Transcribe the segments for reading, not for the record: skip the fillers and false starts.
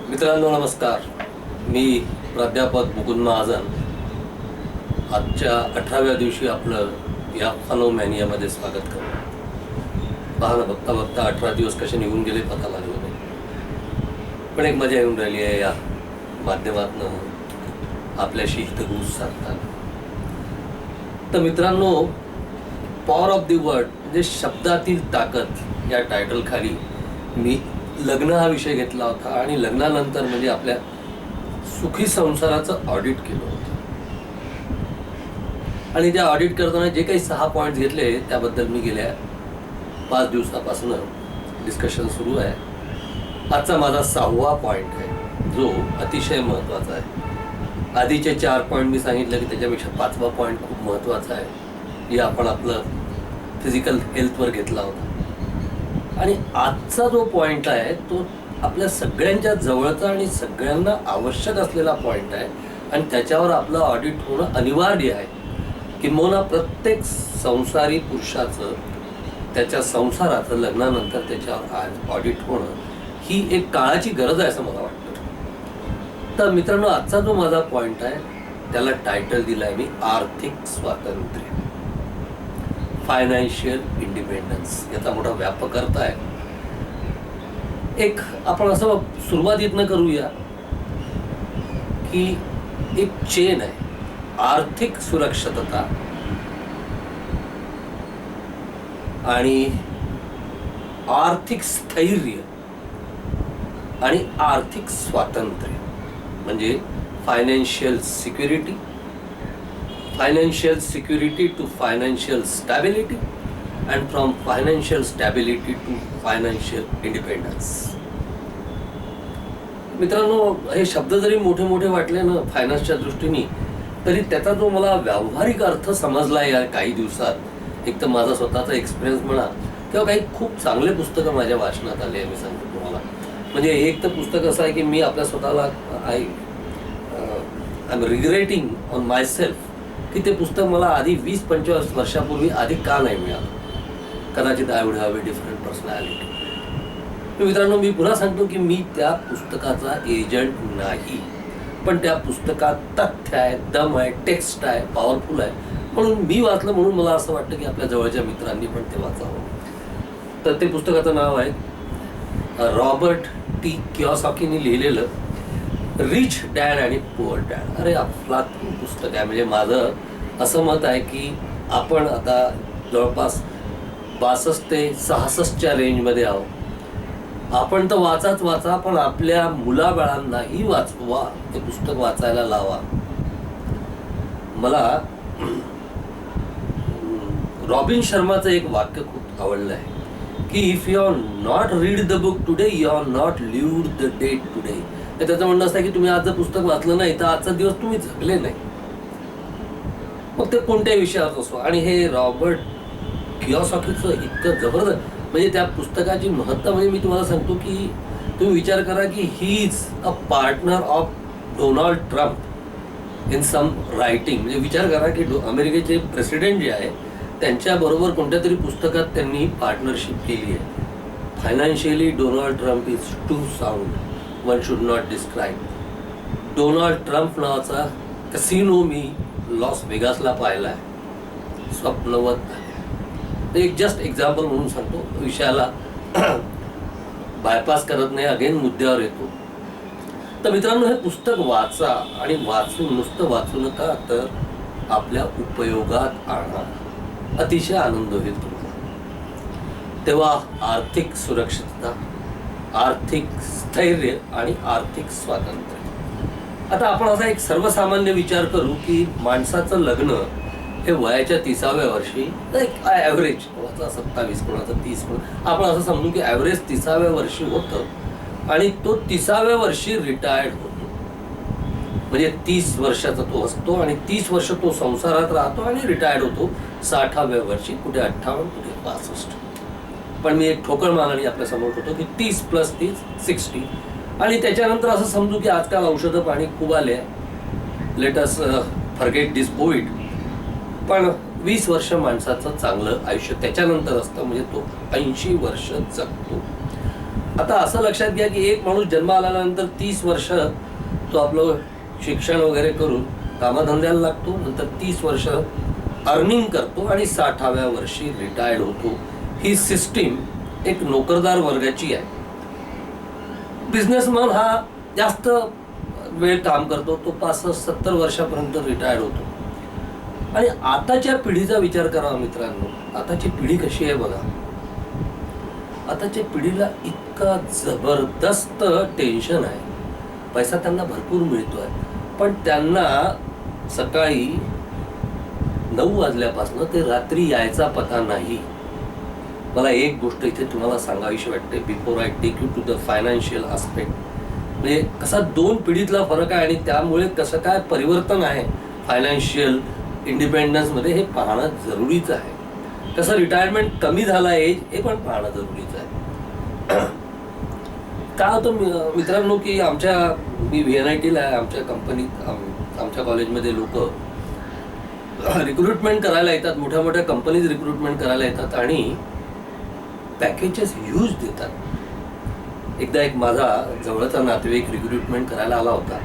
मित्रांनो नमस्कार. मी प्राध्यापक मुकुंद महाजन आजच्या 18व्या दिवशी आपलं या फनोमॅनियामध्ये स्वागत करतो. पहा ना, बघता बघता 18 दिवस कसे निघून गेले पता लागलं नाही, पण एक मजा येऊन राहिली आहे या माध्यमातून आपल्याशी हितगुज साधताना. तर मित्रांनो, पॉवर ऑफ द वर्ड म्हणजे शब्दातील ताकद या टायटल खाली मी लग्न हा विषय घेतला होता आणि लग्नानंतर म्हणजे आपल्या सुखी संसाराचं ऑडिट केलं होतं. आणि त्या ऑडिट करताना जे काही 6 पॉईंट्स घेतले त्याबद्दल मी गेल्या 5 दिवसापासून डिस्कशन सुरू आहे. आजचा माझा 6वा पॉईंट आहे जो अतिशय महत्त्वाचा आहे. आधीचे 4 पॉईंट मी सांगितलं की त्याच्यापेक्षा 5वा पॉईंट खूप महत्त्वाचा आहे. हे आपण आपलं फिजिकल हेल्थवर घेतला होता. आणि आजचा जो पॉईंट आहे तो आपल्या सगळ्यांच्या जवळचा आणि सगळ्यांना आवश्यक असलेला पॉईंट आहे आणि त्याच्यावर आपलं ऑडिट होणं अनिवार्य आहे. किंबहुना प्रत्येक संसारी पुरुषाचं त्याच्या संसाराचं लग्नानंतर त्याच्यावर ऑडिट होणं ही एक काळाची गरज आहे असं मला वाटतं. तर मित्रांनो, आजचा जो माझा पॉईंट आहे त्याला टायटल दिला आहे मी आर्थिक स्वातंत्र्य, फायनान्शियल इंडिपेंडन्स. याचा मोठा व्यापक अर्थ आहे. एक आपण असं सुरुवातीतनं करूया की एक चेन आहे. आर्थिक सुरक्षितता आणि आर्थिक स्थैर्य आणि आर्थिक स्वातंत्र्य म्हणजे financial security, financial security to financial stability and from financial stability to financial independence. मित्रांनो, हे शब्द जरी मोठे मोठे वाटले ना फायनान्सच्या दृष्टीने, तरी त्याचा जो मला व्यावहारिक अर्थ समजला या काही दिवसात, एक तर माझा स्वतःचा एक्सपिरियन्स म्हणा किंवा काही खूप चांगले पुस्तकं माझ्या वाचनात आले आहे. मी सांगतो तुम्हाला, म्हणजे एक तर पुस्तक असं आहे की मी आपल्या स्वतःला I am regretting on my self की ते पुस्तक मला आधी 20-25 वर्षापूर्वी आधी का नाही मिळालं. कदाचित I would have a different personality. मित्रांनो, मी पुन्हा सांगतो की मी त्या पुस्तकाचा एजंट नाही, पण त्या पुस्तकात तथ्य आहे, दम आहे, टेक्स्ट आहे, पॉवरफुल आहे. म्हणून मी वाचलं, म्हणून मला असं वाटतं की आपल्या जवळच्या मित्रांनी पण ते वाचावं. तर ते पुस्तकाचं नाव आहे रॉबर्ट टी कियोसाकीने लिहिलेलं रिच डॅड आणि पुअर डॅड. अरे अफलातून पुस्तक आहे. म्हणजे माझं असं मत आहे की आपण आता जवळपास 62 ते 66च्या रेंजमध्ये आहोत. आपण तर वाचा, पण आपल्या मुलाबाळांनाही वाचवा, ते पुस्तक वाचायला लावा. मला रॉबिन शर्माचं एक वाक्य खूप आवडलं आहे की if you are not read the book today you are not lived the day today. त्याचं म्हणणं असं आहे की तुम्ही आजचं पुस्तक वाचलं नाही तर आजचा दिवस तुम्ही जगले नाही, मग ते कोणत्याही विषयावर असो. आणि हे रॉबर्ट कियोसाकीचं इतकं जबरदस्त, म्हणजे त्या पुस्तकाची महत्ता म्हणजे मी तुम्हाला सांगतो की तुम्ही विचार करा की he is a partner of Donald Trump in some writing. म्हणजे विचार करा की अमेरिकेचे प्रेसिडेंट जे आहे त्यांच्याबरोबर कोणत्या तरी पुस्तकात त्यांनी पार्टनरशिप केली आहे. Financially Donald Trump is too sound, one should not describe. Donald Trump नावाचा कसिनो मी लॉस वेगासला पाहिला आहे, स्वप्नवत आहे. एक जस्ट एक्झाम्पल म्हणून सांगतो, विषयाला बायपास करत नाही, अगेन मुद्द्यावर येतो. तर मित्रांनो, हे पुस्तक वाचा आणि वाचून नुसतं वाचू नका, तर आपल्या उपयोगात आणा. अतिशय आनंद होईल तुम्हाला. तेव्हा आर्थिक सुरक्षितता, आर्थिक स्थैर्य आणि आर्थिक स्वातंत्र्य. आता आपण असा एक सर्वसामान्य विचार करू की माणसाचं लग्न हे वयाच्या 30व्या वर्षी, एक ॲव्हरेज, कोणाचा 27, कोणाचा 30, आपण असं समजू की ॲव्हरेज 30व्या वर्षी होतं आणि तो 30व्या वर्षी रिटायर्ड होतो. म्हणजे 30 वर्षाचा तो असतो आणि 30 वर्ष तो संसारात राहतो आणि रिटायर्ड होतो 60व्या वर्षी, कुठे 58, कुठे 65. पण मी एक ठोकळ मानाने आपल्या समोर होतो की 30 + 30 60. आणि त्याच्यानंतर असं समजू की आजकाल औषधं पाणी खूप आले, लेट अस फॉरगेट दिस पोइट. पण 20 वर्ष माणसाचं चांगलं आयुष्य त्याच्यानंतर असतं, म्हणजे तो 80 वर्ष जगतो. आता असं लक्षात घ्या की एक माणूस जन्म आल्यानंतर 30 वर्ष तो आपलं शिक्षण वगैरे करून कामधंद्याला लागतो, नंतर 30 वर्ष अर्निंग करतो आणि 60व्या वर्षी रिटायर्ड होतो. ही सिस्टीम एक नोकरदार वर्गाची आहे. बिझनेसमॅन हा जास्त वेळ काम करतो, तो 65-70 वर्षापर्यंत रिटायर्ड होतो. आणि आताच्या पिढीचा विचार करा मित्रांनो, आताची पिढी कशी आहे बघा. आताच्या पिढीला इतका जबरदस्त टेन्शन आहे. पैसा त्यांना भरपूर मिळतोय, पण त्यांना सकाळी 9 वाजल्यापासून ते रात्री यायचा पता नाही. मला एक गोष्ट इथे तुम्हाला सांगावीशी वाटते before I take you to the financial aspect. म्हणजे कसा 2 पिढीतला फरक आहे आणि त्यामुळे कसं काय परिवर्तन आहे फायनान्शियल इंडिपेंडन्समध्ये हे पाहणं जरुरीचं आहे. कसं रिटायरमेंट कमी झाला एज हे पण पाहणं जरुरीचं आहे. काय होतं मित्रांनो की मी VNITला आहे, आमच्या कंपनीत आमच्या कॉलेजमध्ये लोक रिक्रुटमेंट करायला येतात, मोठ्या मोठ्या कंपनीज रिक्रुटमेंट करायला येतात आणि पॅकेजेस ह्यूज देतात. एकदा एक माझा जवळचा नातेवाईक रिक्रुटमेंट करायला आला होता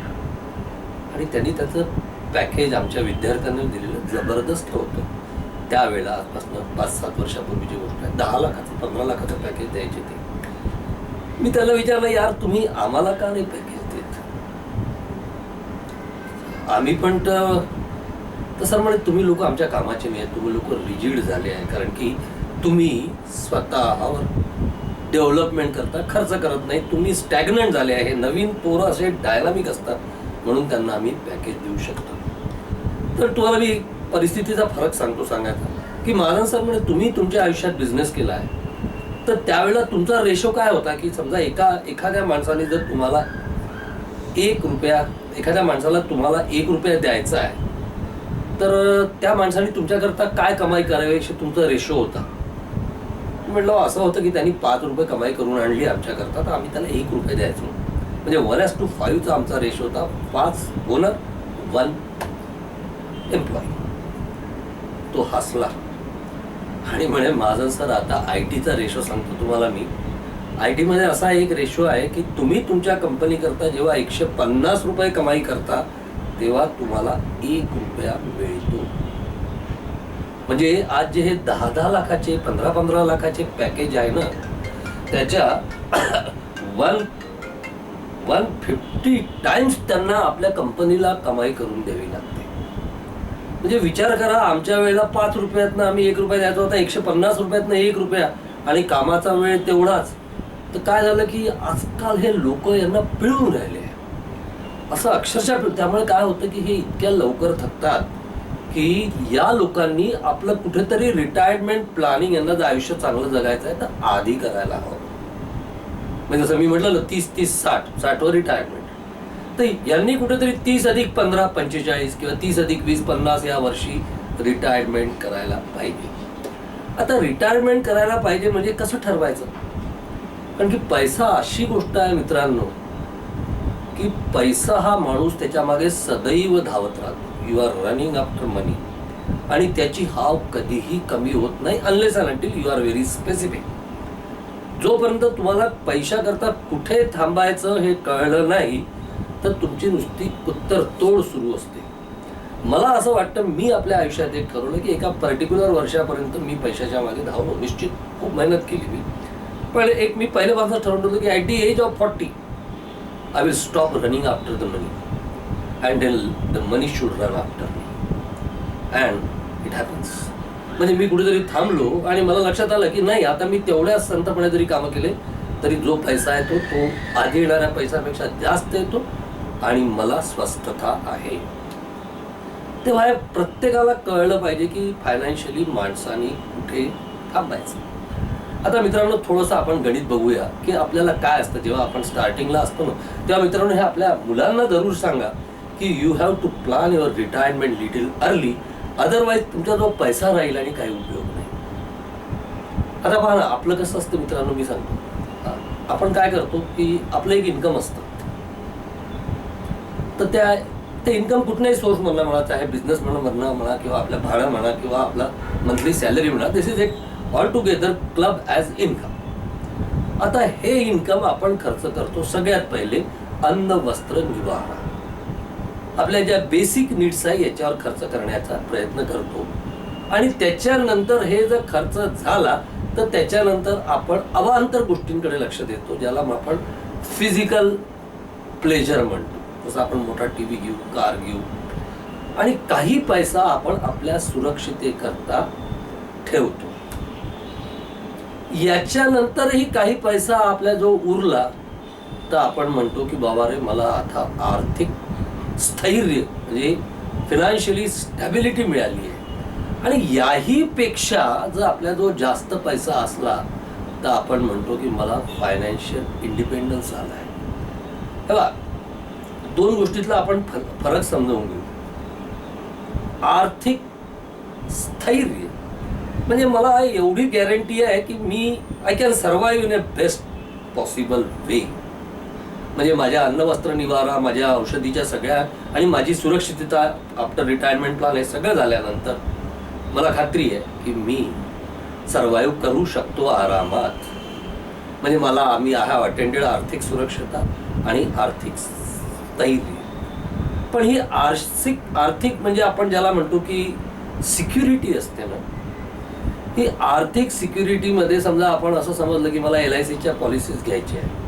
आणि त्यांनी त्याचं पॅकेज आमच्या विद्यार्थ्यांना दिलेलं जबरदस्त होतं. त्यावेळेला आजपासून 5-7 वर्षापूर्वीची गोष्ट आहे. 10 लाखाचं 15 लाखाचं पॅकेज द्यायचे ते. मी त्याला विचारलं, यार तुम्ही आम्हाला का नाही पॅकेज देत? आम्ही पण तर सर म्हणे तुम्ही लोक आमच्या कामाचे नाही आहेत, तुम्ही लोक रिजिड झाले आहे, कारण की तुम्ही स्वतःवर डेव्हलपमेंट करता, खर्च करत नाही, तुम्ही स्टॅग्नंट झाले आहे. नवीन पोरं असे डायनामिक असतात म्हणून त्यांना आम्ही पॅकेज देऊ शकतो. तर तुम्हाला मी परिस्थितीचा फरक सांगायचा की महाजन सर म्हणे तुम्ही तुमच्या आयुष्यात बिझनेस केला आहे, तर त्यावेळेला तुमचा रेशो काय होता की समजा एखाद्या माणसाने जर तुम्हाला 1 रुपया, एखाद्या माणसाला तुम्हाला 1 रुपया द्यायचा आहे, तर त्या माणसाने तुमच्याकरता काय कमाई करावी अशी तुमचा रेशो होता. म्हटलं असं होतं की त्यांनी 5 रुपये कमाई करून आणली आमच्याकरता, तर आम्ही त्याला 1 रुपये द्यायचो. म्हणजे 1:5 आमचा रेशो होता. 5 ओनर 1 एम्प्लॉई. तो हसला आणि म्हणे महाजन सर आता IT चा रेशो सांगतो तुम्हाला मी. IT मध्ये असा एक रेशो आहे की तुम्ही तुमच्या कंपनी करता जेव्हा 150 रुपये कमाई करता तेव्हा तुम्हाला 1 रुपया मिळतो. म्हणजे आज जे हे 10-10 लाखाचे 15-15 लाखाचे पॅकेज आहे ना, त्याच्या 150 टाइम्स त्यांना आपल्या कंपनीला कमाई करून द्यावी लागते. म्हणजे विचार करा, आमच्या वेळेला 5 रुपयातनं आम्ही 1 रुपया द्यायचा होता, 150 रुपयातनं 1 रुपया आणि कामाचा वेळ तेवढाच. तर काय झालं की आजकाल हे लोक यांना पिळून राहिले असं अक्षरशः. त्यामुळे काय होतं की हे इतक्या लवकर थकतात की या लोकांनी आपलं कुठेतरी रिटायरमेंट प्लॅनिंग, यांना जर आयुष्य चांगलं जगायचं आहे तर आधी करायला हवं. म्हणजे जसं मी म्हटलं ना 30-30-60 वर रिटायरमेंट, तर यांनी कुठेतरी 30 अधिक 15 45 किंवा 30 अधिक 20 50 या वर्षी रिटायरमेंट करायला पाहिजे. आता रिटायरमेंट करायला पाहिजे म्हणजे कसं ठरवायचं? कारण की पैसा अशी गोष्ट आहे मित्रांनो की पैसा हा माणूस त्याच्या मागे सदैव धावत राहतो. You are running after money आणि त्याची हाव कधीही कमी होत नाही unless and until you are very specific. जोपर्यंत तुम्हाला पैशाकरता कुठे थांबायचं हे कळलं नाही तर तुमची नुसती उत्तरतोड सुरू असते. मला असं वाटतं मी आपल्या आयुष्यात एक ठरवलं की एका पर्टिक्युलर वर्षापर्यंत मी पैशाच्या मागे धावलो. निश्चित खूप मेहनत केली मी, पण एक मी पहिल्यापासून ठरवलं होतं की at the age of 40 I will stop running after the money and the money should run after me. And it happens. म्हणजे मी कुठेतरी थांबलो आणि मला लक्षात आलं की नाही, आता मी तेवढ्या संतपणे जरी कामं केले तरी जो पैसा येतो तो आधी येणाऱ्या पैशापेक्षा जास्त येतो आणि मला स्वस्थता आहे. तेव्हा प्रत्येकाला कळलं पाहिजे की फायनान्शियली माणसाने कुठे थांबायचं. आता मित्रांनो थोडंसं आपण गणित बघूया की आपल्याला काय असतं जेव्हा आपण स्टार्टिंगला असतो ना, तेव्हा मित्रांनो हे आपल्या मुलांना जरूर सांगा की you have to plan your retirement little early, otherwise तुमचा जो पैसा राहील आणि काही उपयोग नाही. आता पहा ना, आपलं कसं असतं मित्रांनो, मी सांगतो. आपण काय करतो की आपलं एक इन्कम असतं, तर ते इन्कम कुठल्याही सोर्स मधनं म्हणा, चाहे बिझनेस म्हणा किंवा आपल्या भाडं म्हणा किंवा आपला मंथली सॅलरी म्हणा, दिस इज एक all together club as income. आता हे इन्कम आपण खर्च करतो सगळ्यात पहिले अन्न वस्त्र निवारा, आपल्या ज्या बेसिक नीड्स आहे याच्यावर खर्च करण्याचा प्रयत्न करतो. आणि त्याच्यानंतर हे जर खर्च झाला तर त्याच्यानंतर आपण अवांतर गोष्टींकडे लक्ष देतो, ज्याला आपण फिजिकल प्लेजर म्हणतो. जसं आपण मोठा टीव्ही घेऊ, कार घेऊ, आणि काही पैसा आपण आपल्या सुरक्षितेकरता ठेवतो. याच्यानंतरही काही पैसा आपल्या जो उरला तर आपण म्हणतो की बाबा रे, मला आता आर्थिक स्थैर्य म्हणजे फिनान्शियली स्टॅबिलिटी मिळाली आहे. आणि याही पेक्षा जर आपल्या जो जास्त पैसा असला तर आपण म्हणतो की मला फायनान्शियल इंडिपेंडन्स आला आहे. तेव्हा दोन गोष्टीतला आपण फरक समजावून घेऊ. आर्थिक स्थैर्य म्हणजे मला एवढी गॅरंटी आहे की मी I can survive in a best possible way. म्हणजे माझ्या अन्न वस्त्र निवारा, माझ्या औषधीच्या सगळ्या आणि माझी सुरक्षितता आफ्टर रिटायरमेंट प्लॅन हे सगळं झाल्यानंतर मला खात्री आहे की मी सर्वाईव्ह करू शकतो आरामात. म्हणजे मी अटेंडेड आर्थिक सुरक्षता आणि आर्थिक स्थैर्य. पण ही आर्थिक म्हणजे आपण ज्याला म्हणतो की सिक्युरिटी असते ना, ही आर्थिक सिक्युरिटीमध्ये समजा आपण असं समजलं की मला LICच्या पॉलिसीज घ्यायच्या आहे,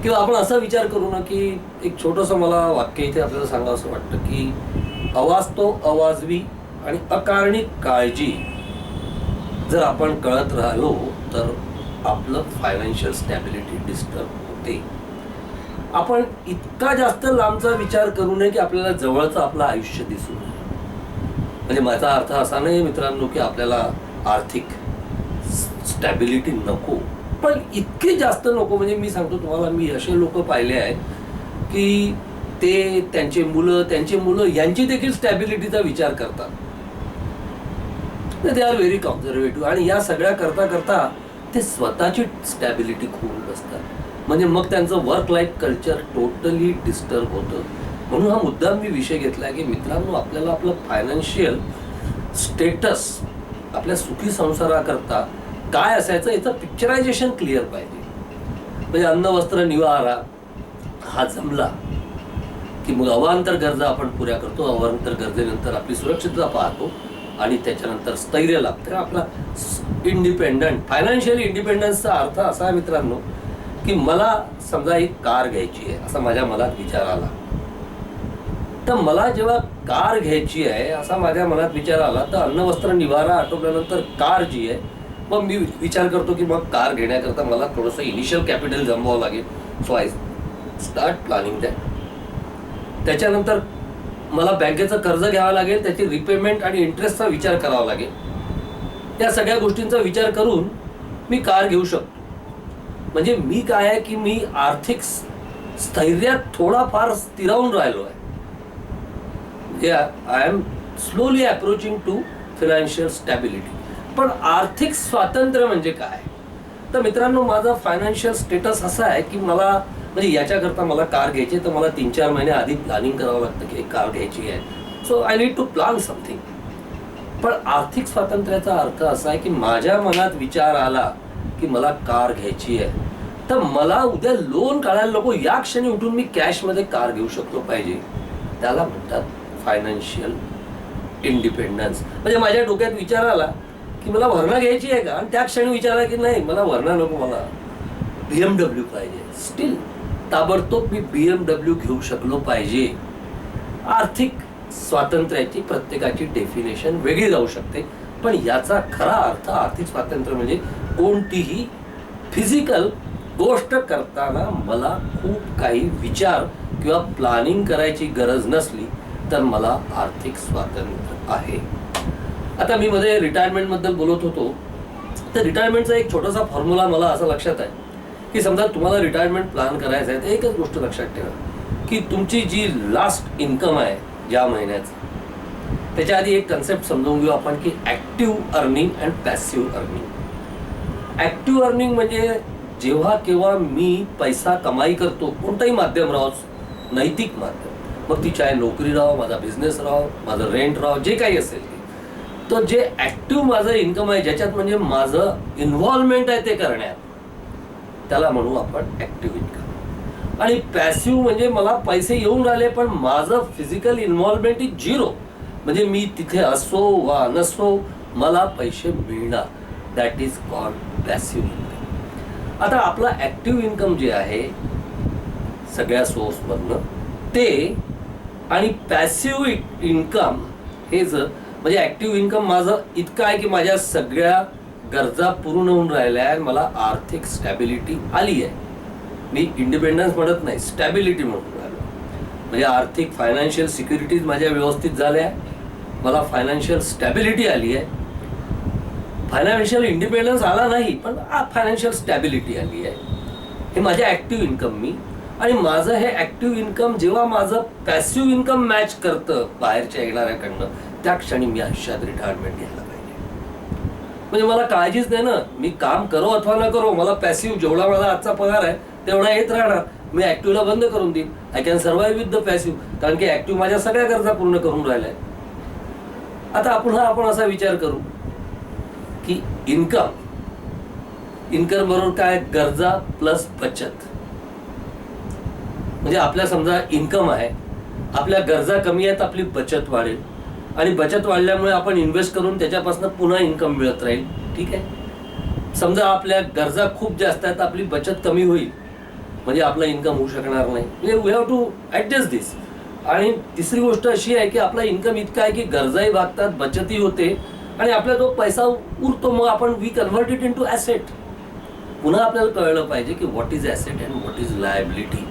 किंवा आपण असा विचार करू ना की एक छोटंसं मला वाक्य इथे आपल्याला सांगावं असं वाटतं की अवास्तव, अवाजवी आणि अकारणिक काळजी जर आपण कळत राहिलो तर आपलं फायनान्शियल स्टॅबिलिटी डिस्टर्ब होते. आपण इतका जास्त लांबचा विचार करू नये की आपल्याला जवळचं आपलं आयुष्य दिसू नये. म्हणजे माझा अर्थ असा नाही मित्रांनो की आपल्याला आर्थिक स्टॅबिलिटी नको, पण इतके जास्त नको. म्हणजे मी सांगतो तुम्हाला, मी असे लोक पाहिले आहेत की ते त्यांचे मुलं यांची देखील स्टॅबिलिटीचा विचार करतात. They are very conservative. आणि या सगळ्या करता ते स्वतःची स्टॅबिलिटी खोवून बसतात. म्हणजे मग त्यांचं work life culture totally disturb होतं. म्हणून हा मुद्दा मी विषय घेतला की मित्रांनो, आपल्याला आपलं फायनान्शियल स्टेटस आपल्या सुखी संसाराकरता काय असायचं याचं पिक्चरायझेशन क्लिअर पाहिजे. म्हणजे अन्न वस्त्र निवारा हा जमला की मग अवांतर गरजा आपण पुऱ्या करतो. अवांतर गरजेनंतर आपली सुरक्षितता पाहतो आणि त्याच्यानंतर स्थैर्य लाभतं. आपला इंडिपेंडंट फायनान्शियल इंडिपेंडन्सचा अर्थ असा आहे मित्रांनो की मला समजा एक कार घ्यायची आहे असा माझ्या मनात विचार आला, तर मला जेव्हा कार घ्यायची आहे असा माझ्या मनात विचार आला तर अन्न वस्त्र निवारा आटोपल्यानंतर कार जी आहे, मग मी विचार करतो की मग कार घेण्याकरता मला थोडंसं इनिशियल कॅपिटल जमवावं लागेल. So I start planning that. त्याच्यानंतर मला बँकेचं कर्ज घ्यावं लागेल, त्याची रिपेमेंट आणि इंटरेस्टचा विचार करावा लागेल. या सगळ्या गोष्टींचा विचार करून मी कार घेऊ शकतो. म्हणजे मी काय आहे की मी आर्थिक स्थैर्यात थोडाफार स्थिरावून राहिलो आहे. I am slowly approaching to financial stability. पण आर्थिक स्वातंत्र्य म्हणजे काय? तर मित्रांनो, माझा फायनान्शियल स्टेटस असा आहे की मला म्हणजे याच्याकरता मला कार घ्यायची तर मला 3-4 महिने आधी प्लॅनिंग करावं लागतं की एक कार घ्यायची आहे. So I need to plan something. पण आर्थिक स्वातंत्र्याचा अर्थ असा आहे की माझ्या मनात विचार आला की मला कार घ्यायची आहे तर मला उद्या लोन काढायला नको, या क्षणी उठून मी कॅशमध्ये कार घेऊ शकलो पाहिजे. त्याला म्हणतात फायनान्शियल इंडिपेंडन्स. म्हणजे माझ्या डोक्यात विचार आला की मला व्हर्ना घ्यायची आहे का, आणि त्या क्षणी विचार आला की नाही मला व्हर्ना नको, मला BMW पाहिजे. स्टील ताबडतोब मी BMW घेऊ शकलो पाहिजे. आर्थिक स्वातंत्र्याची प्रत्येकाची डेफिनेशन वेगळी जाऊ शकते, पण याचा खरा अर्थ आर्थिक स्वातंत्र्य म्हणजे कोणतीही फिजिकल गोष्ट करताना मला खूप काही विचार किंवा प्लॅनिंग करायची गरज नसली तर मला आर्थिक स्वातंत्र्य आहे. आता मी मध्ये रिटायरमेंटबद्दल बोलत होतो, तर रिटायरमेंटचा एक छोटासा फॉर्म्युला मला असं लक्षात आहे की समजा तुम्हाला रिटायरमेंट प्लॅन करायचं आहे तर एकच गोष्ट लक्षात ठेवा की तुमची जी लास्ट इन्कम आहे ज्या महिन्याचं, त्याच्या आधी एक कन्सेप्ट समजून घेऊ आपण की active earning and passive earning. Active earning म्हणजे जेव्हा केव्हा मी पैसा कमाई करतो, कोणताही माध्यम राहो, नैतिक माध्यम, मग ती चाहे नोकरी राहो, माझा बिझनेस राहो, माझं रेंट राहो, जे काही असेल ते, तर जे ॲक्टिव्ह माझं इन्कम आहे ज्याच्यात म्हणजे माझं इन्व्हॉल्वमेंट आहे ते करण्यात, त्याला म्हणू आपण ऍक्टिव्ह इन्कम. आणि पॅसिव्ह म्हणजे मला पैसे येऊन राहिले पण माझं फिजिकल इन्व्हॉल्वमेंट इज झिरो, म्हणजे मी तिथे असो वा नसो मला पैसे मिळणार, that is called passive income. आता आपला ऍक्टिव्ह इन्कम जे आहे सगळ्या सोर्समधनं ते आणि पॅसिव्ह इन्कम हे जर म्हणजे ऍक्टिव्ह इन्कम माझं इतकं आहे की माझ्या सगळ्या गरजा पूर्ण होऊन राहिल्या आहे, मला आर्थिक स्टॅबिलिटी आली आहे. मी इंडिपेंडन्स म्हणत नाही, स्टॅबिलिटी म्हणून राहिलो. म्हणजे आर्थिक फायनान्शियल सिक्युरिटीज माझ्या व्यवस्थित झाल्या, मला फायनान्शियल स्टॅबिलिटी आली आहे. फायनान्शियल इंडिपेंडन्स आला नाही पण फायनान्शियल स्टॅबिलिटी आली आहे. हे माझे ऍक्टिव्ह इन्कम मी. आणि माझं हे ऍक्टिव्ह इन्कम जेव्हा माझं पॅसिव्ह इन्कम मॅच करतं बाहेरच्या येणाऱ्याकडनं, त्या क्षणी मी आयुष्यात रिटायरमेंट घ्यायला पाहिजे. म्हणजे मला काळजीच नाही ना, मी काम करो अथवा न करो, मला पॅसिव्ह जेवढा माझा आजचा पगार आहे तेवढा येत राहणार. मी ऍक्टिव्हला बंद करून देईन. I can survive with the passive, कारण की ऍक्टिव्ह माझ्या सगळ्या गरजा पूर्ण करून राहिल्या. आता आपण असा विचार करू की इन्कम बरोबर काय, गरजा प्लस बचत. म्हणजे आपल्या समजा इन्कम आहे, आपल्या गरजा कमी आहेत, आपली बचत वाढेल आणि बचत वाढल्यामुळे आपण इन्व्हेस्ट करून त्याच्यापासून पुन्हा इन्कम मिळत राहील. ठीक आहे. समजा आपल्या गरजा खूप जास्त आहेत, आपली बचत कमी होईल, म्हणजे आपला इन्कम होऊ शकणार नाही. म्हणजे वी हॅव टू ऍडजस्ट दिस. आणि तिसरी गोष्ट अशी आहे की आपला इन्कम इतका आहे की गरजाही भागतात, बचतही होते आणि आपला जो पैसा उरतो मग आपण we convert it into asset. पुन्हा आपल्याला कळलं पाहिजे की what is asset and what is liability.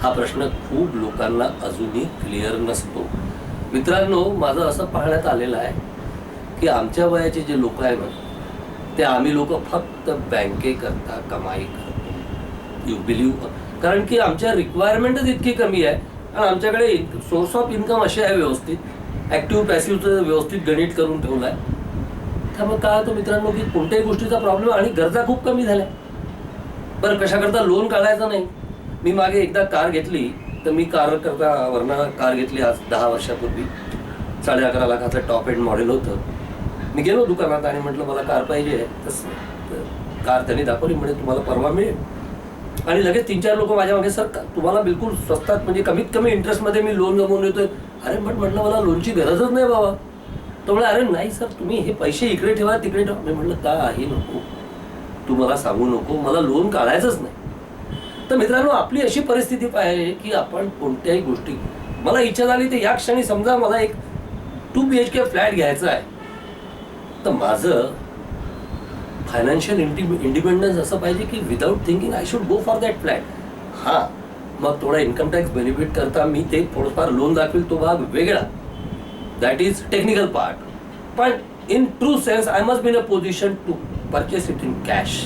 हा प्रश्न खूप लोकांना अजूनही क्लिअर नसतो. मित्रांनो, माझं असं पाहण्यात आलेलं आहे की आमच्या वयाचे जे लोक आहे ना, ते आम्ही लोक फक्त बँकेकरता कमाई करतो. You believe? कारण की आमच्या रिक्वायरमेंटच इतकी कमी आहे आणि आमच्याकडे सोर्स ऑफ इन्कम असे आहे व्यवस्थित, ॲक्टिव्ह पॅसिव्हचं व्यवस्थित गणित करून ठेवलं आहे. त्यामुळे काय होतं मित्रांनो की कोणत्याही गोष्टीचा प्रॉब्लेम आणि गरजा खूप कमी झाल्या. बरं, कशाकरता लोन काढायचं नाही. मी मागे एकदा कार घेतली, तर मी कार करता वरना कार घेतली आज 10 वर्षापूर्वी. 11.5 लाखाचं टॉप एंड मॉडेल होतं. मी गेलो दुकानात आणि म्हटलं मला कार पाहिजे आहे. तसं कार त्यांनी दाखवली, म्हणजे तुम्हाला परवा मिळेल. आणि लगेच 3-4 लोक माझ्या मागे, सर तुम्हाला बिलकुल स्वस्तात म्हणजे कमीत कमी इंटरेस्टमध्ये मी लोन गमवून येतोय. अरे म्हटलं मला लोनची गरजच नाही बाबा. तो म्हणा अरे नाही सर, तुम्ही हे पैसे इकडे ठेवा तिकडे ठेवा. मी म्हटलं काही नको, तू मला सांगू नको, मला लोन काढायचंच नाही. तर मित्रांनो, आपली अशी परिस्थिती पाहिजे की आपण कोणत्याही गोष्टी, मला इच्छा झाली तर या क्षणी समजा मला एक 2 BHK फ्लॅट घ्यायचा आहे, तर माझं फायनान्शियल इंडिपेंडन्स असं पाहिजे की without thinking I should go for that flat. हां, मग थोडा इन्कम टॅक्स बेनिफिट करता मी ते थोडंफार लोन दाखवेल, तो भाग वेगळा, दॅट इज टेक्निकल पार्ट. पण in true sense I must be in a position to purchase it in cash.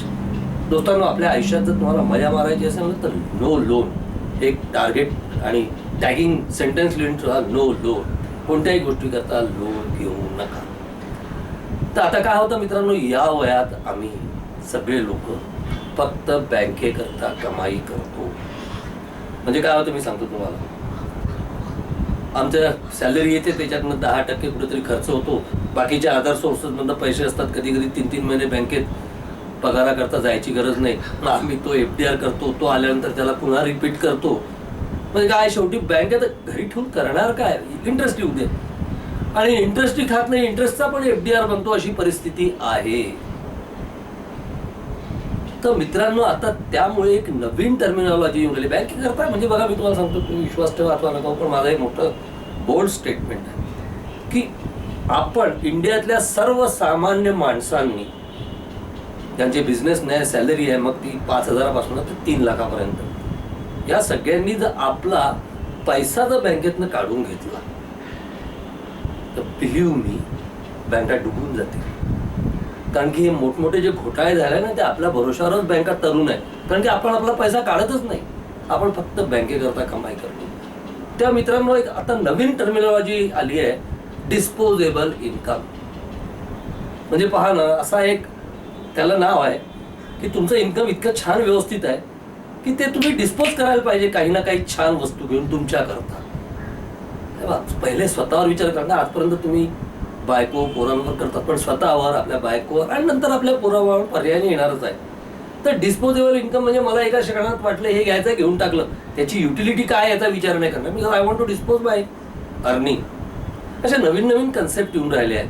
दोस्तांनो, आपल्या आयुष्यात जर तुम्हाला मजा मारायची असेल तर नो लोन, एक टार्गेट आणि टॅगिंग सेंटेन्स लिहून ठेवा, नो लोन. कोणत्याही गोष्टी करता लोन घेऊ नका. तर आता काय होतं मित्रांनो, या वयात आम्ही सगळे लोक फक्त बँकेकरता कमाई करतो. म्हणजे काय होतं मी सांगतो तुम्हाला, आमच्या सॅलरी येते त्याच्यातनं 10% कुठेतरी खर्च होतो. बाकीच्या अदर सोर्सेसमधनं पैसे असतात. कधी कधी 3-3 महिने बँकेत पगाराकरता जायची गरज नाही. मग आम्ही तो FDR करतो, तो आल्यानंतर त्याला पुन्हा रिपीट करतो. म्हणजे काय, शेवटी बँकेत घरी ठेवून करणार काय, इंटरेस्ट येऊ दे. आणि इंटरेस्टही खात नाही, इंटरेस्टचा पण FDR बनतो, अशी परिस्थिती आहे. तर मित्रांनो, आता त्यामुळे एक नवीन टर्मिनॉलॉजी येऊन गेली बँके करता. म्हणजे बघा, मी तुम्हाला सांगतो, तुम्ही विश्वास ठेवा अथवा नका, पण माझं एक मोठं बोल्ड स्टेटमेंट आहे की आपण इंडियातल्या सर्वसामान्य माणसांनी, ज्यांचे बिझनेस नाही, सॅलरी आहे मग ती 5,000 पासून तर 3 लाखापर्यंत, या सगळ्यांनी जर आपला पैसा जर बँकेतनं काढून घेतला तर बिलीव्ह मी, बँका डुबून जातील. कारण की हे मोठमोठे जे घोटाळे झाले ना, ते आपल्या भरोशावरच बँका तरुण आहे. कारण की आपण आपला पैसा काढतच नाही, आपण फक्त बँकेकरता कमाई करतो. त्या मित्रांनो, एक आता नवीन टर्मिनॉलॉजी आली आहे, डिस्पोजेबल इन्कम. म्हणजे पहा ना, असा एक त्याला नाव आहे की तुमचं इन्कम इतकं छान व्यवस्थित आहे की ते तुम्ही डिस्पोज करायला पाहिजे काही ना काही छान वस्तू घेऊन तुमच्या करता. पहिले स्वतःवर विचार करा. आजपर्यंत तुम्ही बायको पोरांवर करतात, पण स्वतःवर, आपल्या बायकोवर आणि नंतर आपल्या पोरावर पर्यायाने येणारच आहे. तर डिस्पोजेबल इन्कम म्हणजे मला एका क्षणात वाटलं हे घ्यायचं घेऊन टाकलं, त्याची युटिलिटी काय याचा विचार नाही करणार मी. I want to dispose by earning. अशा नवीन नवीन कन्सेप्ट येऊन राहिले आहेत.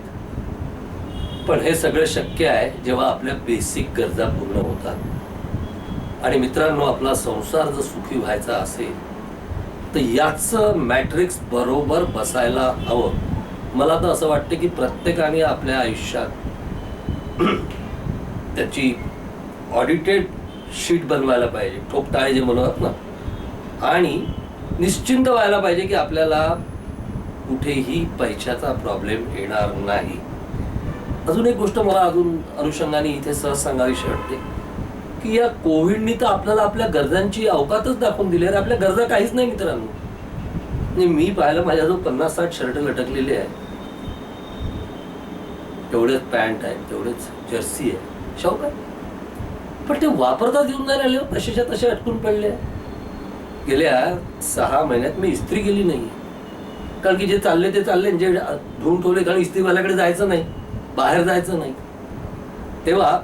पण हे सगळं शक्य आहे जेव्हा आपल्या बेसिक गरजा पूर्ण होतात. आणि मित्रांनो, आपला संसार जर सुखी व्हायचा असेल तर याचं मॅट्रिक्स बरोबर बसायला हवं. मला तर असं वाटतं की प्रत्येकाने आपल्या आयुष्यात त्याची ऑडिटेड शीट बनवायला पाहिजे, ठोकताळे जे म्हणतात ना, आणि निश्चिंत व्हायला पाहिजे की आपल्याला कुठेही पैशाचा प्रॉब्लेम येणार नाही. अजून एक गोष्ट मला अजून अनुषंगाने इथे सहज सांगावीशी वाटते की या कोविडनी तर आपल्याला आपल्या गरजांची अवकातच दाखवून दिली आहे. आपल्या गरजा काहीच नाही मित्रांनो. मी पाहिलं माझ्याजवळ 50-60 शर्ट लटकलेले आहे, तेवढेच पॅन्ट आहे, तेवढेच जर्सी आहे, शौक आहे, पण ते वापरतात येऊन नाही राहिले, तसेच्या तसे अटकून पडले. गेल्या 6 महिन्यात मी इस्त्री केली नाही, कारण की जे चालले ते चालले, जे धुवून ठेवले, कारण इस्त्रीवाल्याकडे जायचं नाही, बाहेर जायचं नाही. तेव्हा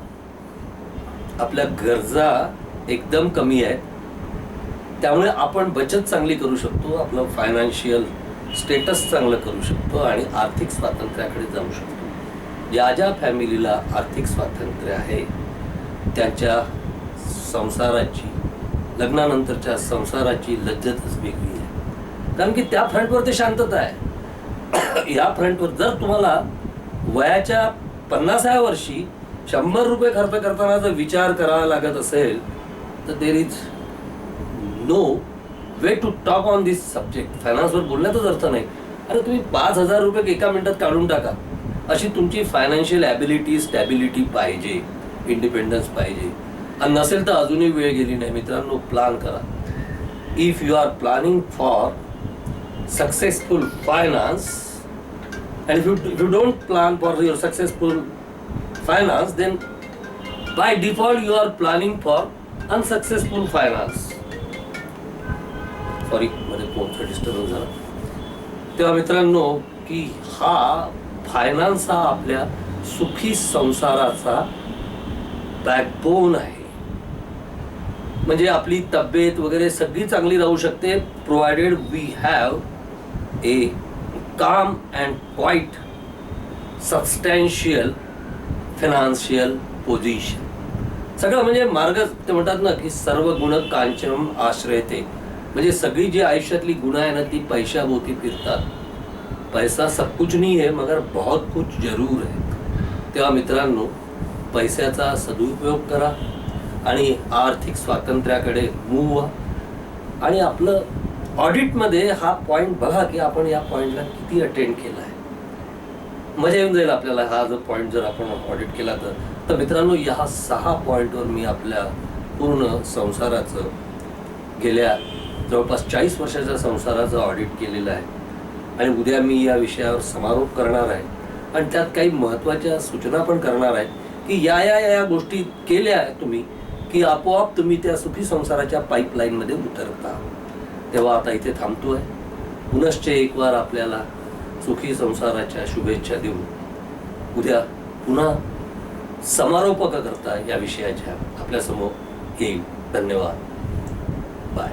आपल्या गरजा एकदम कमी आहेत, त्यामुळे आपण बचत चांगली करू शकतो, आपलं फायनान्शियल स्टेटस चांगलं करू शकतो आणि आर्थिक स्वातंत्र्याकडे जाऊ शकतो. ज्या फॅमिलीला आर्थिक स्वातंत्र्य आहे त्यांच्या संसाराची, लग्नानंतरच्या संसाराची लज्जतच वेगळी आहे, कारण की त्या फ्रंटवर ते शांतता आहे. या फ्रंटवर जर तुम्हाला वयाच्या 50व्या वर्षी 100 रुपये खर्च करताना जर विचार करावा लागत असेल तर there is no way to talk on this subject. फायनान्सवर बोलण्याचाच अर्थ नाही. अरे तुम्ही 5,000 रुपये एका मिनिटात काढून टाका, अशी तुमची फायनान्शियल ॲबिलिटी, स्टॅबिलिटी पाहिजे, इंडिपेंडन्स पाहिजे. आणि नसेल तर अजूनही वेळ गेली नाही मित्रांनो, प्लॅन करा. If you are planning for successful finance and if you don't plan for your successful finance, then by default you are planning for unsuccessful finance. Sorry, मध्ये फोनचा डिस्टर्बन्स झाला. तेव्हा मित्रांनो की हा फायनान्स हा आपल्या सुखी संसाराचा बॅकबोन आहे. म्हणजे आपली तब्येत वगैरे सगळी चांगली राहू शकते, provided we have a calm and quite substantial financial position. सगळं म्हणजे मार्ग ते म्हणतात ना की सर्व गुण कांचन आश्रयते, म्हणजे सगळी जी आयुष्यातली गुण आहे ना ती पैशाभोवती फिरतात. पैसा सब कुछ नहीं है मगर बहुत कुछ जरूर है. तेव्हा मित्रांनो, पैशाचा सदुपयोग करा आणि आर्थिक स्वातंत्र्याकडे मूव व्हा. आणि आपलं ऑडिटमध्ये हा पॉईंट बघा की आपण या पॉईंटला किती अटेंड केला आहे. मजा येऊन जाईल आपल्याला हा जो पॉईंट जर आपण ऑडिट केला तर मित्रांनो, या 6 पॉईंटवर मी आपल्या पूर्ण संसाराचं, गेल्या जवळपास 40 वर्षाच्या संसाराचं ऑडिट केलेलं आहे. आणि उद्या मी या विषयावर समारोप करणार आहे आणि त्यात काही महत्त्वाच्या सूचना पण करणार आहे की या गोष्टी केल्या तुम्ही की आपोआप तुम्ही त्या सुखी संसाराच्या पाईपलाईनमध्ये उतरता. तेव्हा आता इथे थांबतोय. पुनश्च एक वार आपल्याला सुखी संसाराच्या शुभेच्छा देऊन उद्या पुन्हा समारोपक करता या विषयाच्या आपल्यासमोर येईल. धन्यवाद. बाय.